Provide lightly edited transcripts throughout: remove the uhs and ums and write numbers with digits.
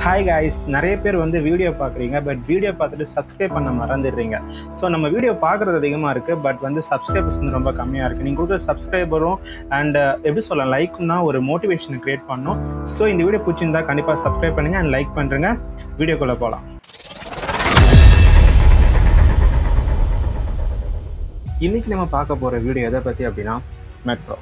Hi guys, நிறைய பேர் வந்து வீடியோ பார்க்குறீங்க, பட் வீடியோ பார்த்துட்டு சப்ஸ்கிரைப் பண்ண மறந்துடுறீங்க. ஸோ நம்ம வீடியோ பார்க்குறது அதிகமாக இருக்குது, பட் வந்து சப்ஸ்கிரைபர்ஸ் வந்து ரொம்ப கம்மியாக இருக்குது. நீங்கள் கொடுக்குற சப்ஸ்கிரைபரும் அண்ட் எப்படி சொல்லலாம், லைக்கும் தான் ஒரு மோட்டிவேஷனை க்ரியேட் பண்ணணும். ஸோ இந்த வீடியோ பிடிச்சிருந்தா கண்டிப்பாக சப்ஸ்கிரைப் பண்ணுங்கள் அண்ட் லைக் பண்ணுறேங்க. வீடியோக்குள்ளே போகலாம். இன்றைக்கி நம்ம பார்க்க போகிற வீடியோ எதை பற்றி அப்படின்னா மெட்ரோ.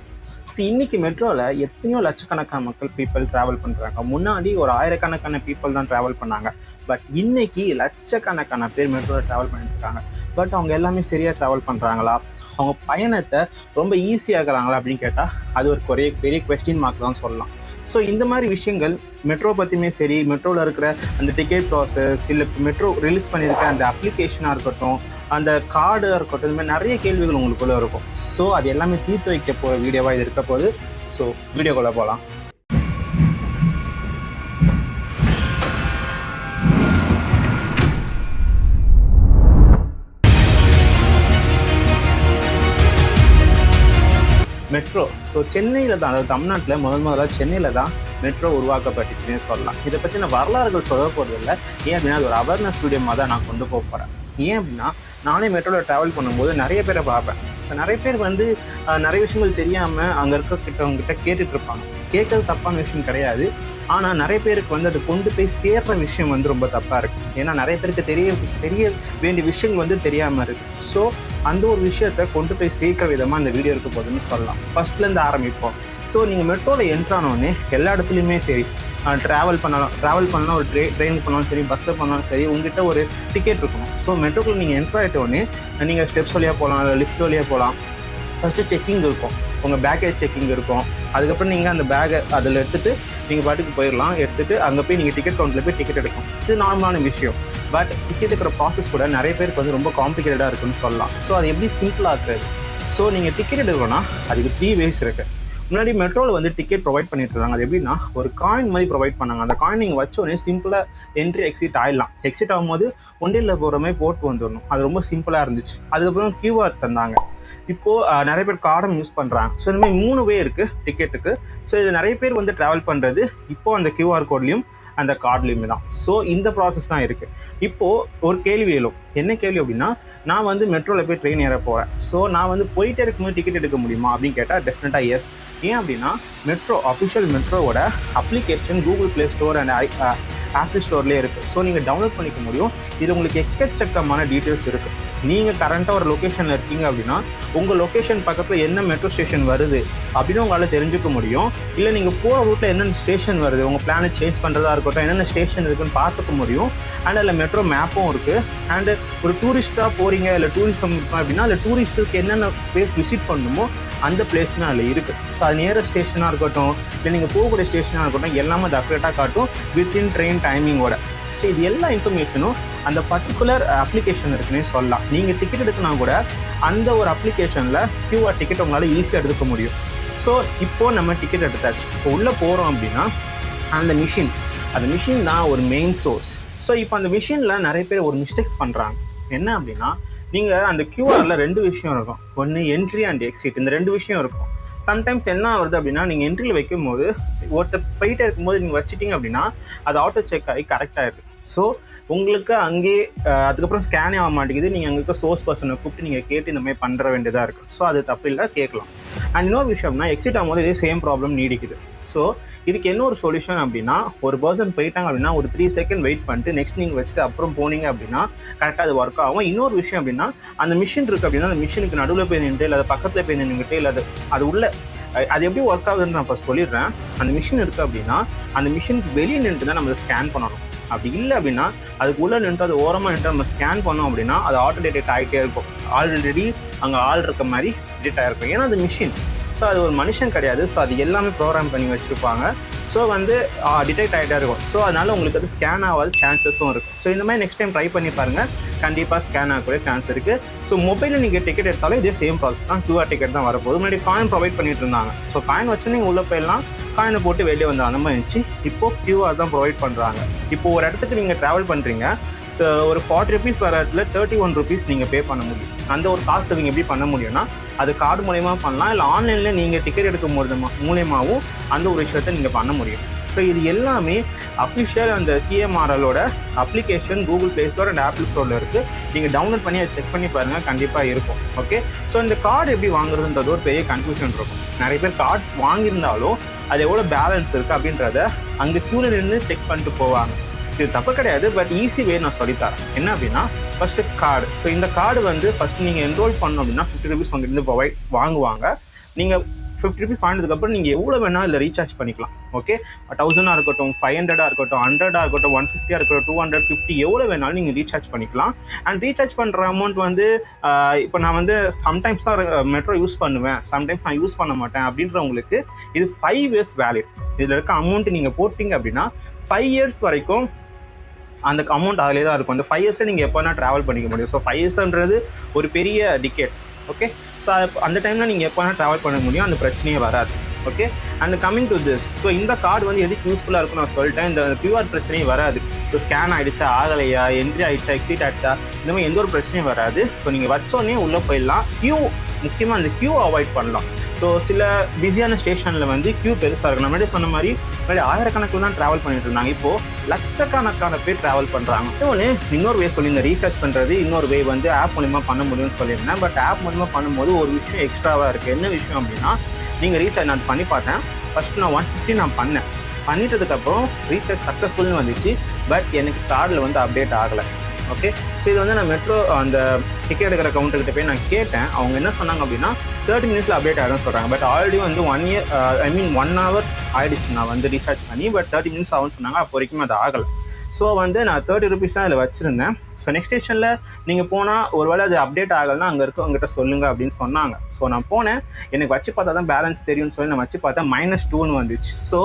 ஸோ இன்றைக்கி மெட்ரோவில் எத்தனையோ லட்சக்கணக்கான பீப்புள் ட்ராவல் பண்ணுறாங்க. முன்னாடி ஒரு ஆயிரக்கணக்கான பீப்புள் தான் ட்ராவல் பண்ணாங்க, பட் இன்றைக்கி லட்சக்கணக்கான பேர் மெட்ரோவில் ட்ராவல் பண்ணிட்டு இருக்காங்க. பட் அவங்க எல்லாமே சரியாக ட்ராவல் பண்ணுறாங்களா, அவங்க பயணத்தை ரொம்ப ஈஸியாகிறாங்களா அப்படின்னு கேட்டால் அது ஒரு பெரிய கொஸ்டின் மார்க் தான் சொல்லலாம். ஸோ இந்த மாதிரி விஷயங்கள் மெட்ரோ பற்றியுமே சரி, மெட்ரோவில் இருக்கிற அந்த டிக்கெட் ப்ராசஸ், இல்லை மெட்ரோ ரிலீஸ் பண்ணியிருக்க அந்த அப்ளிகேஷனாக இருக்கட்டும், அந்த கார்டாக இருக்கட்டும், இந்த மாதிரி நிறைய கேள்விகள் உங்களுக்குள்ளே இருக்கும். ஸோ அது எல்லாமே தீர்த்து வைக்க போகிற வீடியோவாக இது இருக்க போகுது. ஸோ வீடியோக்குள்ளே போகலாம். மெட்ரோ சென்னையில் தான், அதாவது தமிழ்நாட்டில் முதலாக சென்னையில் தான் மெட்ரோ உருவாக்கப்பட்டுச்சுன்னே சொல்லலாம். இதை பற்றி நான் வரலாறுகள் சொல்ல போகிறது இல்லை. ஏன் அப்படின்னா அது ஒரு அவேர்னஸ் வீடியோமாக தான் நான் கொண்டு போக போகிறேன். ஏன் அப்படின்னா நானே மெட்ரோவில் ட்ராவல் பண்ணும்போது நிறைய பேரை பார்ப்பேன். ஸோ நிறைய பேர் வந்து நிறைய விஷயங்கள் தெரியாமல் அங்கே இருக்கவங்ககிட்ட கேட்டுட்டு இருப்பாங்க. கேட்கறது தப்பான விஷயம் கிடையாது, ஆனால் நிறைய பேருக்கு வந்து அது கொண்டு போய் சேர்ற விஷயம் வந்து ரொம்ப தப்பாக இருக்குது. ஏன்னா நிறைய பேருக்கு தெரிய வேண்டிய விஷயங்கள் வந்து தெரியாமல் இருக்குது. ஸோ அந்த ஒரு விஷயத்தை கொண்டு போய் சேர்க்கிற விதமாக இந்த வீடியோ இருக்க போதுன்னு சொல்லலாம். ஃபஸ்ட்லேருந்து ஆரம்பிப்போம். ஸோ நீங்கள் மெட்ரோவில் என்ட்ரானோடனே எல்லா இடத்துலையுமே சரி, ட்ராவல் பண்ணலாம், ஒரு ட்ரெயினுக்கு பண்ணாலும் சரி, பஸ்ஸில் பண்ணாலும் சரி, உங்கள்கிட்ட ஒரு டிக்கெட் இருக்கணும். ஸோ மெட்ரோக்குள்ள நீங்கள் என்ட்ரு ஆகிட்டோடனே நீங்கள் ஸ்டெப்ஸ் வழியாக போகலாம், இல்லை லிஃப்ட் வழியாக போகலாம். ஃபஸ்ட்டு செக்கிங் இருக்கும், உங்கள் பேக்கேஜ் செக்கிங் இருக்கும். அதுக்கப்புறம் நீங்கள் அந்த பேக்கை அதில் எடுத்துகிட்டு நீங்கள் பாட்டுக்கு போயிடலாம். எடுத்துகிட்டு அங்கே போய் நீங்கள் டிக்கெட் கவுண்டரில் போய் டிக்கெட் எடுக்கணும். இது நார்மலான விஷயம். பட் டிக்கெட் எடுக்கிற ப்ராசஸ் கூட நிறைய பேருக்கு வந்து ரொம்ப காம்ப்ளிகேட்டடாக இருக்குன்னு சொல்லலாம். ஸோ அது எப்படி சிம்பிளாக ஆக்குறது? ஸோ நீங்கள் டிக்கெட் எடுக்கணும்னா அதுக்கு 3 ways இருக்குது. முன்னாடி மெட்ரோவில் வந்து டிக்கெட் ப்ரொவைட் பண்ணிட்டு இருக்காங்க. அது எப்படின்னா ஒரு காயின் மாதிரி ப்ரொவைட் பண்ணாங்க. அந்த காயின் நீங்கள் வச்சோடனே சிம்பிளாக என்ட்ரி எக்ஸிட் ஆகிடலாம். எக்ஸிட் ஆகும்போது ஒன்றில் போகிற மாதிரி போட்டு வந்துடணும். அது ரொம்ப சிம்பிளாக இருந்துச்சு. அதுக்கப்புறம் கியூஆர் தந்தாங்க. இப்போது நிறைய பேர் கார்டும் யூஸ் பண்ணுறாங்க. ஸோ இந்த மாதிரி 3 வே இருக்குது டிக்கெட்டுக்கு. ஸோ இது நிறைய பேர் வந்து ட்ராவல் பண்ணுறது இப்போது அந்த கியூஆர் கோட்லேயும் அந்த கார்ட்லேயுமே தான். ஸோ இந்த ப்ராசஸ் தான் இருக்குது. இப்போது ஒரு கேள்வி எழும். என்ன கேள்வி அப்படின்னா, நான் வந்து மெட்ரோவில் போய் ட்ரெயின் ஏற போகிறேன். ஸோ நான் வந்து போயிட்டே இருக்கும்போது டிக்கெட் எடுக்க முடியுமா அப்படின்னு கேட்டால் டெஃபினட்டாக எஸ். ஏன் அப்படின்னா மெட்ரோ அஃபிஷியல் மெட்ரோவோட application Google Play Store and Apple ஸ்டோர்லேயே இருக்குது. ஸோ நீங்கள் டவுன்லோட் பண்ணிக்க முடியும். இது உங்களுக்கு எக்கச்சக்கமான டீட்டெயில்ஸ் இருக்குது. நீங்கள் கரண்ட்டாக ஒரு லொக்கேஷனில் இருக்கீங்க அப்படின்னா உங்கள் லொக்கேஷன் பக்கத்தில் என்ன மெட்ரோ ஸ்டேஷன் வருது அப்படின்னு உங்களால் தெரிஞ்சுக்க முடியும். இல்லை நீங்கள் போகிற ரூட்டில் என்னென்ன ஸ்டேஷன் வருது, உங்கள் பிளானை சேஞ்ச் பண்ணுறதா இருக்கட்டும், என்னென்ன ஸ்டேஷன் இருக்குன்னு பார்த்துக்க முடியும். அண்ட் அதில் மெட்ரோ மேப்பும் இருக்குது. அண்டு ஒரு டூரிஸ்ட்டாக போகிறீங்க, இல்லை டூரிசம் இருக்கணும் அப்படின்னா அதில் டூரிஸ்ட்டுக்கு என்னென்ன பிளேஸ் விசிட் பண்ணணுமோ அந்த பிளேஸ்மே அதில் இருக்குது. ஸோ அது நியரஸ்ட் ஸ்டேஷனாக இருக்கட்டும், இல்லை நீங்கள் போகக்கூடிய ஸ்டேஷனாக இருக்கட்டும், எல்லாமே அது அப்டேட்டாக காட்டும் வித்தின் ட்ரெயின் டைமிங்கோட. ஸோ இது எல்லா இன்ஃபர்மேஷனும் அந்த பர்டிகுலர் அப்ளிகேஷன் இருக்குன்னே சொல்லலாம். நீங்கள் டிக்கெட் எடுக்கனா கூட அந்த ஒரு அப்ளிகேஷனில் கியூஆர் டிக்கெட் உங்களால் ஈஸியாக எடுக்க முடியும். ஸோ இப்போது நம்ம டிக்கெட் எடுத்தாச்சு. இப்போ உள்ளே போகிறோம் அப்படின்னா அந்த மிஷின் தான் ஒரு மெயின் சோர்ஸ். ஸோ இப்போ அந்த மிஷினில் நிறைய பேர் ஒரு மிஸ்டேக்ஸ் பண்ணுறாங்க. என்ன அப்படின்னா, நீங்கள் அந்த கியூஆரில் 2 விஷயம் இருக்கும். ஒன்று என்ட்ரி அண்ட் எக்ஸிட். இந்த 2 விஷயம் இருக்கும். சம்டைம்ஸ் என்ன வருது அப்படின்னா, நீங்கள் என்ட்ரியில் வைக்கும்போது ஒருத்தர் போயிட்டே இருக்கும்போது நீங்கள் வச்சிட்டிங்க அப்படின்னா அது ஆட்டோ செக் ஆகி கரெக்டாக இருக்குது. ஸோ உங்களுக்கு அங்கேயே அதுக்கப்புறம் ஸ்கேனே ஆக மாட்டேங்குது. நீங்கள் அங்கே இருக்க சோர்ஸ் பர்சனை கூப்பிட்டு நீங்கள் கேட்டு இந்த மாதிரி பண்ணுற வேண்டியதாக இருக்குது. ஸோ அது தப்பு இல்லை, கேட்கலாம். அண்ட் இன்னொரு விஷயம்னா, எக்ஸிட் ஆகும்போது இதே சேம் ப்ராப்ளம் நீடிக்குது. ஸோ இதுக்கு என்ன ஒரு சொல்யூஷன் அப்படின்னா, ஒரு பர்சன் போயிட்டாங்க அப்படின்னா ஒரு 3 செகண்ட் வெயிட் பண்ணிட்டு நெக்ஸ்ட் நீங்கள் வச்சுட்டு அப்புறம் போனீங்க அப்படின்னா கரெக்டாக அது ஒர்க் ஆகும். இன்னொரு விஷயம் அப்படின்னா, அந்த மிஷின் இருக்குது அப்படின்னா அந்த மிஷினுக்கு நடுவில் போய் நின்று, இல்லை அது பக்கத்தில் போய் நின்றுக்கிட்டு, இல்லை அது உள்ள அது எப்படி ஒர்க் ஆகுதுன்னு நான் இப்போ சொல்லிடுறேன். அந்த மிஷின் இருக்குது அப்படின்னா அந்த மிஷினுக்கு வெளியே நின்று தான் நம்ம அதை ஸ்கேன் பண்ணணும். அப்படி இல்லை அப்படின்னா அதுக்கு உள்ளே நின்று அது ஓரமாக நின்று நம்ம ஸ்கேன் பண்ணோம் அப்படின்னா அது ஆட்டோ டிடெக்ட் ஆகிட்டே இருக்கும். ஆல்ரெடி அங்கே ஆள் இருக்க மாதிரி டிடெக்ட் ஆகிருக்கும். ஏன்னா அது மிஷின். ஸோ அது ஒரு மனுஷன் கிடையாது. ஸோ அது எல்லாமே ப்ரோக்ராம் பண்ணி வச்சுருப்பாங்க. ஸோ வந்து டிடெக்ட் ஆகிட்டே இருக்கும். ஸோ அதனால் உங்களுக்கு அது ஸ்கேன் ஆகாத சான்சஸும் இருக்குது. ஸோ இந்த மாதிரி நெக்ஸ்ட் டைம் ட்ரை பண்ணி பாருங்கள், கண்டிப்பாக ஸ்கேன் ஆகக்கூடிய சான்ஸ் இருக்குது. ஸோ மொபைலில் நீங்கள் டிக்கெட் எடுத்தாலும் இதே சேம் ப்ராசஸ் தான். கியூஆர் டிக்கெட் தான் வரப்போகுது. முன்னாடி காயின் ப்ரொவைட் பண்ணிட்டு இருந்தாங்க. ஸோ காயின் வச்சு நீங்கள் உள்ளே போயிடலாம், காயினை போட்டு வெளியே வந்து அந்த மாதிரி இருந்துச்சு. இப்போது கியூஆர் தான் ப்ரொவைட் பண்ணுறாங்க. இப்போது ஒரு இடத்துக்கு நீங்கள் ட்ராவல் பண்ணுறீங்க, ஒரு 40 rupees வர இடத்துல 31 rupees நீங்கள் பே பண்ண முடியும். அந்த ஒரு காசு நீங்கள் எப்படி பண்ண முடியும்னா அது கார்டு மூலயமா பண்ணலாம், இல்லை ஆன்லைனில் நீங்கள் டிக்கெட் எடுக்கும் மூலயமாவும் அந்த ஒரு விஷயத்தை நீங்கள் பண்ண முடியும். ஸோ இது எல்லாமே அஃபிஷியல் அந்த சிஎம்ஆர்எலோட application Google Play Store and Apple ஸ்டோரில் இருக்குது. நீங்கள் டவுன்லோட் பண்ணி அதை செக் பண்ணி பாருங்கள், கண்டிப்பாக இருக்கும். ஓகே, ஸோ இந்த கார்டு எப்படி வாங்குறதுன்றது ஒரு பெரிய கன்ஃபியூஷன் இருக்கும். நிறைய பேர் கார்டு வாங்கியிருந்தாலும் அது எவ்வளோ பேலன்ஸ் இருக்குது அப்படின்றத அங்கே க்யூவில் நின்று செக் பண்ணிட்டு போவாங்க. இது தப்பு கிடையாது, பட் ஈஸி வே நான் சொல்லித்தரேன். என்ன அப்படின்னா, ஃபஸ்ட்டு கார்டு. ஸோ இந்த கார்டு வந்து ஃபஸ்ட்டு நீங்கள் என்ரோல் பண்ணணும் அப்படின்னா 50 rupees உங்கள்கிட்ட வாங்குவாங்க. நீங்கள் 50 rupees வாங்கினதுக்கப்புறம் நீங்கள் எவ்வளோ வேணால் இல்லை ரீசார்ஜ் பண்ணிக்கலாம். ஓகே, 1000 இருக்கட்டும், 500 இருக்கட்டும், 100 இருக்கட்டும், 150 இருக்கட்டும், 250 எவ்வளோ வேணாலும் நீங்கள் ரீசார்ஜ் பண்ணிக்கலாம். அண்ட் ரீசார்ஜ் பண்ணுற அமௌண்ட் வந்து இப்போ நான் வந்து சம்டைம்ஸ் தான் மெட்ரோ யூஸ் பண்ணுவேன், சம்டைம்ஸ் நான் யூஸ் பண்ண மாட்டேன் அப்படின்றவங்களுக்கு இது 5 years வேலிட். இதில் இருக்க அமௌண்ட் நீங்கள் போட்டிங்க அப்படின்னா 5 years வரைக்கும் அந்த அமௌண்ட் அதிலே தான் இருக்கும். அந்த 5 yearsல நீங்கள் எப்போனா ட்ராவல் பண்ணிக்க முடியும். ஸோ 5 yearsன்றது ஒரு பெரிய டிக்கெட். ஓகே, ஸோ அந்த டைமில் நீங்கள் எப்போனா ட்ராவல் பண்ண முடியும், அந்த பிரச்சனையே வராது. Okay, and coming to this, so இந்த கார்டு வந்து எதுக்கு யூஸ்ஃபுல்லாக இருக்குன்னு நான் சொல்லிட்டேன். இந்த கியூஆர் பிரச்சனையும் வராது. ஸோ ஸ்கேன் ஆகிடுச்சா, ஆகலையா, என்ட்ரி ஆகிடுச்சா, எக்ஸிட் ஆகிடுச்சா, இந்த மாதிரி எந்த ஒரு பிரச்சனையும் வராது. ஸோ நீங்கள் வச்சோடனே உள்ளே போயிடலாம். முக்கியமாக அந்த கியூ அவாய்ட் பண்ணலாம். ஸோ சில பிஸியான ஸ்டேஷனில் வந்து கியூ பெருசாக இருக்கும். முன்னாடி சொன்ன மாதிரி முன்னாடி ஆயிரக்கணக்கில் தான் ட்ராவல் பண்ணிட்டு இருந்தாங்க, இப்போது லட்சக்கணக்கான பேர் ட்ராவல் பண்ணுறாங்க. ஸோ இன்னொரு வே சொல்லியிருந்தேன், ரீசார்ஜ் பண்ணுறது இன்னொரு வே வந்து ஆப் மூலிமா பண்ண முடியும்னு சொல்லியிருந்தேன். பட் ஆப் மூலிமா பண்ணும்போது ஒரு விஷயம் எக்ஸ்ட்ராவாக இருக்குது. என்ன விஷயம் அப்படின்னா, நீங்கள் ரீசார்ஜ் நான் பண்ணி பார்த்தேன். ஃபஸ்ட்டு நான் 150 நான் பண்ணிட்டதுக்கப்புறம் ரீசார்ஜ் சக்ஸஸ்ஃபுல்னு வந்துச்சு. பட் எனக்கு கார்டில் வந்து அப்டேட் ஆகலை. ஓகே, ஸோ இது வந்து நான் மெட்ரோ அந்த டிக்கெட் எடுக்கிற கவுண்டர்கிட்ட போய் நான் கேட்டேன். அவங்க என்ன சொன்னாங்க அப்படின்னா 30 minutes அப்டேட் ஆகிடும் சொல்கிறாங்க. பட் ஆல்ரெடி வந்து 1 hour ஆகிடுச்சு நான் வந்து ரீசார்ஜ் பண்ணி. பட் 30 minutes ஆகும்னு சொன்னாங்க. அப்போ வரைக்கும் அது ஆகலை. ஸோ வந்து நான் 30 rupees தான் அதில் வச்சுருந்தேன். ஸோ நெக்ஸ்ட் ஸ்டேஷனில் நீங்கள் போனால் ஒருவேளை அது அப்டேட் ஆகலைன்னா அங்கே இருக்கவங்ககிட்ட சொல்லுங்கள் அப்படின்னு சொன்னாங்க. ஸோ நான் போனேன், எனக்கு வச்சு பார்த்தா தான் பேலன்ஸ் தெரியும்னு சொல்லி நான் வச்சு பார்த்தா -2 வந்துச்சு. ஸோ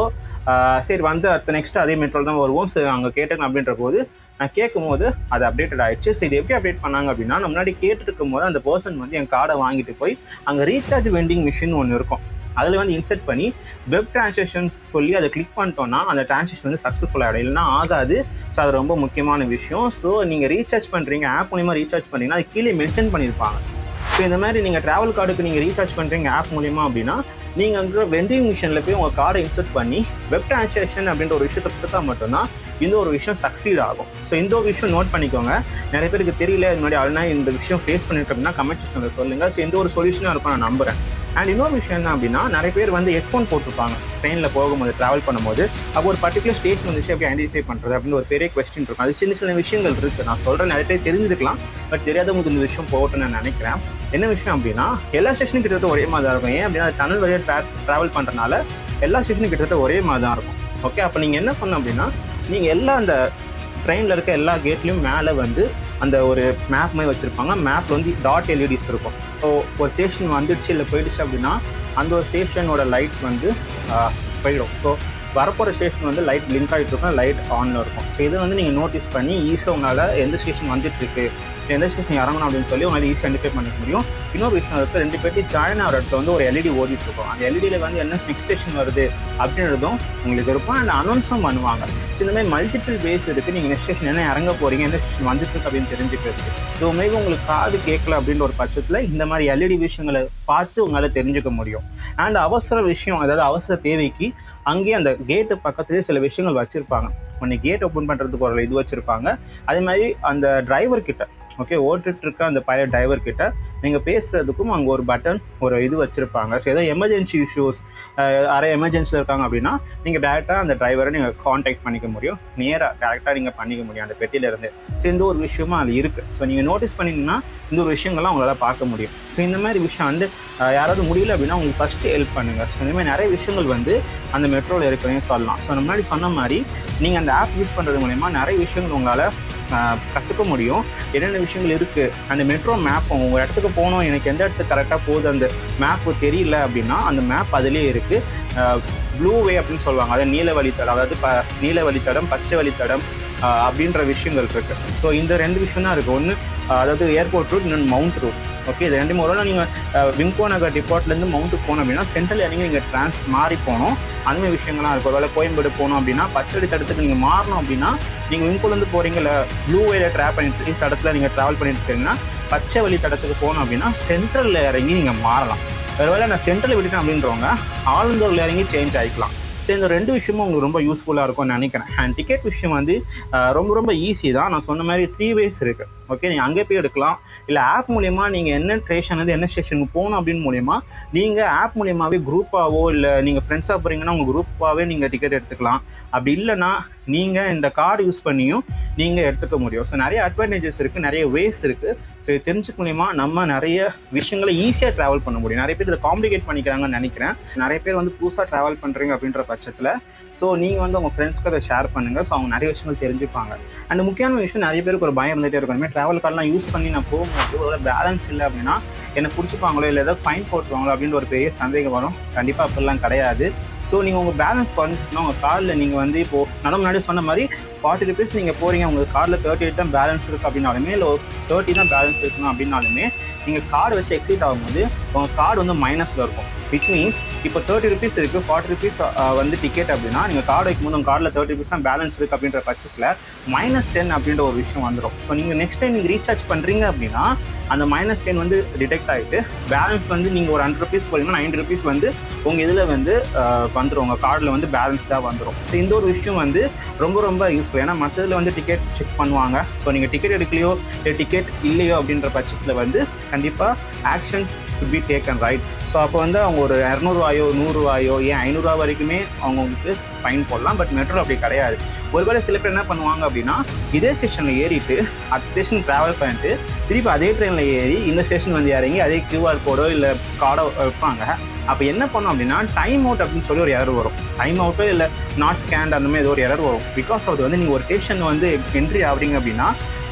சரி வந்து அடுத்த நெக்ஸ்ட்டு அதே மெட்ரோவில் தான் வருவோம். ஸோ அங்கே கேட்டேன் அப்படின்ற போது நான் கேட்கும் போது அது அப்டேட்டட் ஆகிடுச்சு. ஸோ இது எப்படி அப்டேட் பண்ணாங்க அப்படின்னா, நான் முன்னாடி கேட்டுருக்கும் போது அந்த பர்சன் வந்து என் கார்டை வாங்கிட்டு போய் அங்கே ரீசார்ஜ் வெண்டிங் மிஷின் ஒன்று இருக்கும், அதில் வந்து இன்செர்ட் பண்ணி வெப் டிரான்சாக்ஷன்ஸ் சொல்லி அதை கிளிக் பண்ணிட்டோன்னா அந்த டிரான்சாக்ஷன் வந்து சக்ஸஸ்ஃபுல் ஆகிடும், இல்லைனா ஆகாது. ஸோ அது ரொம்ப முக்கியமான விஷயம். ஸோ நீங்கள் ரீசார்ஜ் பண்ணுறீங்க, ஆப் மூலிமா ரீசார்ஜ் பண்ணிங்கன்னா அது கீழே மென்ஷன் பண்ணியிருப்பாங்க. ஸோ இந்த மாதிரி நீங்கள் ட்ராவல் கார்டுக்கு நீங்கள் ரீசார்ஜ் பண்ணுறீங்க ஆப் மூலிமா அப்படின்னா, நீங்கள் அங்கே வெண்டிங் மிஷினில் போய் உங்கள் கார்டை இன்செர்ட் பண்ணி வெப் டிரான்சாக்ஷன் அப்படின்ற ஒரு விஷயத்தை கொடுத்தா மட்டும்தான் இந்த ஒரு விஷயம் சக்சீட் ஆகும். ஸோ இந்த ஒரு விஷயம் நோட் பண்ணிக்கோங்க. நிறைய பேருக்கு தெரியல, முன்னாடி ஆல்ரெடி இந்த விஷயம் ஃபேஸ் பண்ணிட்டு அப்படின்னா கமெண்ட் செக்ஷனில் சொல்லுங்கள். ஸோ எந்த ஒரு சொல்யூஷனாக இருக்கும் நான் நம்புகிறேன். அண்ட் இன்னொரு விஷயம் என்ன அப்படின்னா, நிறைய பேர் வந்து ஹெட்ஃபோன் போட்டிருப்பாங்க ட்ரெயினில் போகும்போது, ட்ராவல் பண்ணும்போது. அப்போ ஒரு பர்டிகுலர் ஸ்டேஷன் வந்துச்சு எப்படி ஐடென்டிஃபை பண்ணுறது அப்படின்னு ஒரு பெரிய கொஸ்டின் இருக்கும். அது சின்ன சின்ன விஷயங்கள் இருக்குது. நான் சொல்கிறேன், நிறைய பேர் தெரிஞ்சிருக்கலாம், பட் தெரியாதவங்களுக்கு இந்த விஷயம் போகட்டும்னு நான் நினைக்கிறேன். என்ன விஷயம் அப்படின்னா, எல்லா ஸ்டேஷனும் கிட்டத்தட்ட ஒரே மாதிரி தான் இருக்கும். ஏன் அப்படின்னா டனல் வழியாக ட்ராவல் பண்ணுறதுனால எல்லா ஸ்டேஷனும் கிட்டத்தட்ட ஒரே மாதிரி தான் இருக்கும். ஓகே, அப்போ நீங்கள் என்ன பண்ணணும் அப்படின்னா, நீங்கள் எல்லா அந்த ட்ரெயினில் இருக்க எல்லா கேட்லேயும் மேலே வந்து அந்த ஒரு மேப் மாதிரி வச்சுருப்பாங்க. மேப்பில் வந்து .LEDs இருக்கும். ஸோ ஒரு ஸ்டேஷன் வந்துடுச்சு இல்லை போயிடுச்சு அப்படின்னா அந்த ஒரு ஸ்டேஷனோட லைட் வந்து போயிடும். ஸோ வரப்போகிற ஸ்டேஷன் வந்து லைட் பிளிங்க் ஆகிட்டு இருக்கும், லைட் ஆனில் இருக்கும். ஸோ இதை வந்து நீங்கள் நோட்டீஸ் பண்ணி ஈஸியாக உங்களால் எந்த ஸ்டேஷன் வந்துட்டுருக்கு, எந்த ஸ்டேஷன் இறங்கணும் அப்படின்னு சொல்லி உங்களால் ஈஸியாக ஐடென்டிஃபை பண்ணிக்க முடியும். இன்னொரு விஷயம் இருக்குது, 2 பேர்ட்டி ஜாயின் ஆகிற இடத்துல வந்து ஒரு LED ஓடிட்டு இருக்கும். அந்த LEDயில் வந்து என்ன நெக்ஸ்ட் ஸ்டேஷன் வருது அப்படின்றதும் உங்களுக்கு இருக்கும். அண்ட் அனௌன்ஸும் பண்ணுவாங்க. ஸோ இந்த மாதிரி மல்டிபிள் வேஸ் இருக்குது. நீங்கள் நெக்ஸ்ட் ஸ்டேஷன் என்ன இறங்க போகிறீங்க, எந்த ஸ்டேஷன் வந்துட்டு அப்படின்னு தெரிஞ்சுக்கிறது. ஸோ மேபி உங்களுக்கு காது கேட்கல அப்படின்ற ஒரு பட்சத்தில் இந்த மாதிரி LED விஷயங்களை பார்த்து உங்களால் தெரிஞ்சுக்க முடியும். அண்ட் அவசர விஷயம், அதாவது அவசர தேவைக்கு அங்கேயே அந்த கேட்டு பக்கத்துலேயே சில விஷயங்கள் வச்சுருப்பாங்க. ஒன்று கேட் ஓப்பன் பண்ணுறதுக்கு ஒரு இது வச்சுருப்பாங்க. அதே மாதிரி அந்த டிரைவர்கிட்ட, ஓகே, ஓட்டுட்டு இருக்க அந்த பைலட் டிரைவர் கிட்ட நீங்கள் பேசுகிறதுக்கும் அங்கே ஒரு பட்டன் ஒரு இது வச்சுருப்பாங்க. ஸோ ஏதோ எமர்ஜென்சி இஷ்யூஸ், அரை எமர்ஜென்சியில் இருக்காங்க அப்படின்னா நீங்கள் டேரெக்டாக அந்த டிரைவரை நீங்கள் காண்டாக்ட் பண்ணிக்க முடியும், நேராக டேரெக்டாக நீங்கள் பண்ணிக்க முடியும் அந்த பெட்டியிலேருந்து. ஸோ இந்த ஒரு விஷயமும் அது இருக்குது. ஸோ நீங்கள் நோட்டீஸ் பண்ணிங்கன்னா இந்த ஒரு விஷயங்கள்லாம் உங்களால் பார்க்க முடியும். ஸோ இந்த மாதிரி விஷயம் வந்து யாராவது முடியல அப்படின்னா உங்களுக்கு ஃபஸ்ட்டு ஹெல்ப் பண்ணுங்கள். ஸோ இந்த மாதிரி நிறைய விஷயங்கள் வந்து அந்த மெட்ரோவில் இருக்கிறதையும் சொல்லலாம். ஸோ முன்னாடி சொன்ன மாதிரி நீங்கள் அந்த ஆப் யூஸ் பண்ணுறது மூலமா நிறைய விஷயங்கள் உங்களால் கற்றுக்க முடியும். என்னென்ன விஷயங்கள் இருக்குது, அந்த மெட்ரோ மேப் உங்கள் இடத்துக்கு போகணும், எனக்கு எந்த இடத்துக்கு கரெக்டாக போகுது அந்த மேப்பு தெரியல அப்படின்னா அந்த மேப் அதிலே இருக்குது. ப்ளூ வே அப்படின்னு சொல்லுவாங்க, அதாவது நீல வழித்தடம், அதாவது நீல வழித்தடம், பச்சை வழித்தடம் அப்படின்ற விஷயங்கள் இருக்குது. ஸோ இந்த 2 விஷயம் தான் இருக்குது. ஒன்று அதாவது ஏர்போர்ட் ரூட், இன்னொன்று மவுண்ட் ரூட். ஓகே, இது 2 முறை நீங்கள் விம்கோ நகர் டிபார்ட்லேருந்து மவுண்ட்டுக்கு போனோம் அப்படின்னா சென்ட்ரல் இறங்கி நீங்கள் மாறி போகணும். அந்தமாதிரி விஷயங்கள்லாம் இருக்கும். ஒருவேளை கோயம்பேடு போகணும் அப்படின்னா பச்சை தடத்துக்கு நீங்கள் மாறணும் அப்படின்னா நீங்கள் விம்கோலேருந்து போகிறீங்க இல்லை ப்ளூ வேல ட்ராவல் பண்ணிட்டு தடத்தில் நீங்கள் ட்ராவல் பண்ணிட்டு இருக்கீங்கன்னா பச்சை வழி தடத்துக்கு போகணும் அப்படின்னா சென்ட்ரலில் இறங்கி நீங்கள் மாறலாம். ஒருவேளை நான் சென்ட்ரலில் விட்டுட்டேன் அப்படின்றவங்க ஆளுந்தூரில் இறங்கி சேஞ்ச் ஆகிக்கலாம். ஸோ இந்த 2 விஷயமும் உங்களுக்கு ரொம்ப யூஸ்ஃபுல்லாக இருக்கும்னு நினைக்கிறேன். அண்ட் டிக்கெட் விஷயம் வந்து ரொம்ப ரொம்ப ஈஸி தான். நான் சொன்ன மாதிரி 3 ways இருக்குது. ஓகே, நீங்கள் அங்கே போய் எடுக்கலாம், இல்லை ஆப் மூலிமா நீங்கள் என்ன ஸ்டேஷன்லேருந்து என்ன ஸ்டேஷனுக்கு போகணும் அப்படின்னு மூலிமா நீங்கள் ஆப் மூலியமாகவே குரூப்பாகவோ இல்லை நீங்கள் ஃப்ரெண்ட்ஸாக போகிறீங்கன்னா உங்கள் குரூப்பாகவே நீங்கள் டிக்கெட் எடுத்துக்கலாம். அப்படி இல்லைனா நீங்கள் இந்த கார்டு யூஸ் பண்ணியும் நீங்கள் எடுத்துக்க முடியும். ஸோ நிறைய அட்வான்டேஜஸ் இருக்குது, நிறைய வேஸ் இருக்குது. ஸோ இது தெரிஞ்சுக்க மூலிமா நம்ம நிறைய விஷயங்களை ஈஸியாக ட்ராவல் பண்ண முடியும். நிறைய பேர் இதை காம்ப்ளிகேட் பண்ணிக்கிறாங்கன்னு நினைக்கிறேன். நிறைய பேர் வந்து புதுசாக ட்ராவல் பண்ணுறீங்க அப்படின்ற பட்சத்தில் ஸோ நீங்கள் வந்து உங்கள் ஃப்ரெண்ட்ஸ்க்கு அதை ஷேர் பண்ணுங்கள். ஸோ அவங்க நிறைய விஷயங்கள் தெரிஞ்சுப்பாங்க. அண்ட் முக்கியமான விஷயம், நிறைய பேருக்கு ஒரு பயம் இருந்துகிட்டே இருக்கும். அதுமாதிரி ட்ராவல் கார்டெலாம் யூஸ் பண்ணி நான் போகும்போது ஒரு பேலன்ஸ் இல்லை அப்படின்னா என்னை பிடிச்சிப்பாங்களோ இல்லை ஏதாவது ஃபைன் போட்டுருவாங்களோ அப்படின்ற ஒரு பெரிய சந்தேகம் வரும். கண்டிப்பாக அப்படிலாம் கிடையாது. ஸோ நீங்கள் உங்கள் பேலன்ஸ் பண்ணிட்டுனா உங்கள் கார்டில் நீங்கள் வந்து இப்போது நான் முன்னாடி சொன்ன மாதிரி 40 rupees நீங்கள் போகிறீங்க, உங்கள் கார்டில் 38 தான் பேலன்ஸ் இருக்குது அப்படின்னாலுமே இல்லை 30 தான் பேலன்ஸ் இருக்கணும் அப்படின்னாலுமே நீங்கள் கார்டு வச்சு எக்ஸிட் ஆகும்போது உங்கள் கார்டு வந்து மைனஸில் இருக்கும். விச் மீன்ஸ் இப்போ 30 rupees இருக்குது, 40 rupees வந்து டிக்கெட் அப்படின்னா நீங்கள் கார்டு வைக்கும்போது உங்கள் கார்டில் 30 rupees தான் பேலன்ஸ் இருக்குது அப்படின்ற பட்சத்தில் -10 அப்படின்ற ஒரு விஷயம் வந்துடும். ஸோ நீங்கள் நெக்ஸ்ட் டைம் நீங்கள் ரீசார்ஜ் பண்ணுறீங்க அப்படின்னா அந்த -10 வந்து டிடெக்ட் ஆகிட்டு பேலன்ஸ் வந்து நீங்கள் ஒரு 100 rupees போகிறீங்கன்னா 90 rupees வந்து உங்கள் இதில் வந்து வந்துடும், உங்கள் கார்டில் வந்து பேலன்ஸ்டாக வந்துடும். ஸோ இந்த ஒரு விஷயம் வந்து ரொம்ப ரொம்ப யூஸ்ஃபுல். ஏன்னா மற்றதில் வந்து டிக்கெட் செக் பண்ணுவாங்க. ஸோ நீங்கள் டிக்கெட் எடுக்கலையோ இல்லை டிக்கெட் இல்லையோ அப்படின்ற பட்சத்தில் வந்து கண்டிப்பாக action should be taken, right? So அப்போ வந்து அவங்க ஒரு 200 ரூபாயோ 100 ரூபாயோ ஏன் 500 ரூபா வரைக்குமே அவங்களுக்கு ஃபைன் போடலாம். பட் மெட்ரோ அப்படி கிடையாது. ஒருவேளை சில பேர் என்ன பண்ணுவாங்க அப்படின்னா இதே ஸ்டேஷனில் ஏறிட்டு அடுத்த ஸ்டேஷன் ட்ராவல் பண்ணிட்டு திருப்பி அதே ட்ரெயினில் ஏறி இந்த ஸ்டேஷன் வந்து இறங்கி அதே QR கோடோ இல்லை கார்டோ வைப்பாங்க. அப்போ என்ன பண்ணோம் அப்படின்னா டைம் அவுட் அப்படின்னு சொல்லி ஒரு எரர் வரும். டைம் அவுட்டோ இல்லை நாட் ஸ்கேண்ட் அந்த மாதிரி ஏதோ ஒரு எரர் வரும். பிகாஸ் அது வந்து நீங்கள் ஒரு ஸ்டேஷன் வந்து என்ட்ரி ஆகுறீங்க அப்படின்னா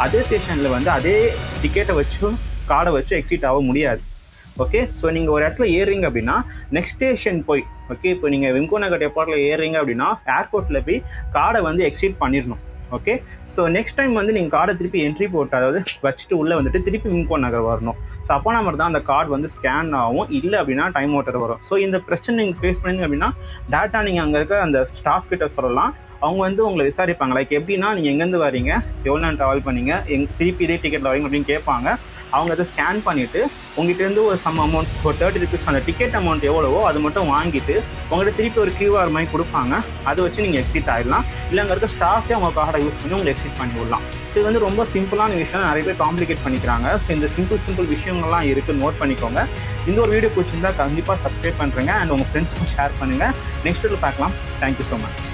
அதே ஸ்டேஷனில் வந்து அதே டிக்கெட்டை வச்சு கார்டை வச்சு எக்ஸிட் ஆக முடியாது. ஓகே, ஸோ நீங்கள் ஒரு இடத்துல ஏறுறீங்க அப்படின்னா நெக்ஸ்ட் ஸ்டேஷன் போய் ஓகே, இப்போ நீங்கள் விம்கோ நகர் டெபார்ட்டில் ஏறுறீங்க அப்படின்னா ஏர்போர்ட்டில் போய் கார்டை வந்து எக்ஸிட் பண்ணிடணும். ஓகே, ஸோ நெக்ஸ்ட் டைம் வந்து நீங்கள் கார்டை திருப்பி என்ட்ரி போட்டு அதாவது வச்சுட்டு உள்ளே வந்துட்டு திருப்பி விம்கோ நகர் வரணும். ஸோ அப்போ நம்ம தான் அந்த கார்டு வந்து ஸ்கேன் ஆகும், இல்லை அப்படின்னா டைம் அவுட்டர் வரும். ஸோ இந்த பிரச்சனை நீங்கள் ஃபேஸ் பண்ணீங்க அப்படின்னா டேட்டா நீங்கள் அங்கே இருக்க அந்த ஸ்டாஃப் கிட்ட சொல்லலாம். அவங்க வந்து உங்களை விசாரிப்பாங்க. லைக் எப்படின்னா நீங்கள் எங்கேருந்து வரீங்க, எவ்வளோ நேரம் ட்ராவல் பண்ணீங்க, திருப்பி இதே டிக்கெட்டில் வரீங்க அப்படின்னு கேட்பாங்க. அவங்க அதை ஸ்கேன் பண்ணிவிட்டு உங்கள்கிட்டருந்து ஒரு சம் அமௌண்ட் ஒரு 30 rupees அந்த டிக்கெட் அமௌண்ட் எவ்வளவோ அது மட்டும் வாங்கிட்டு உங்கள்கிட்ட திருப்பி ஒரு QR மாதிரி கொடுப்பாங்க. அதை வச்சு நீங்கள் எக்ஸிட் ஆகிடலாம். இல்லை அங்கே இருக்க ஸ்டாஃபே அவங்க கார்டை யூஸ் பண்ணி உங்களை எக்ஸிட் பண்ணி விடலாம். ஸோ இது வந்து ரொம்ப சிம்பிளான விஷயம். நிறைய பேர் காம்ப்ளிகேட் பண்ணிக்கிறாங்க. ஸோ இந்த சிம்பிள் விஷயங்கள்லாம் இருக்குது, நோட் பண்ணிக்கோங்க. இந்த ஒரு வீடியோ பிடிச்சிருந்தா கண்டிப்பாக சப்ஸ்கிரைப் பண்ணுறேங்க. அண்ட் உங்கள் ஃப்ரெண்ட்ஸ்க்கும் ஷேர் பண்ணுங்கள். நெக்ஸ்ட் வீடியோவில் பார்க்கலாம். Thank you so much.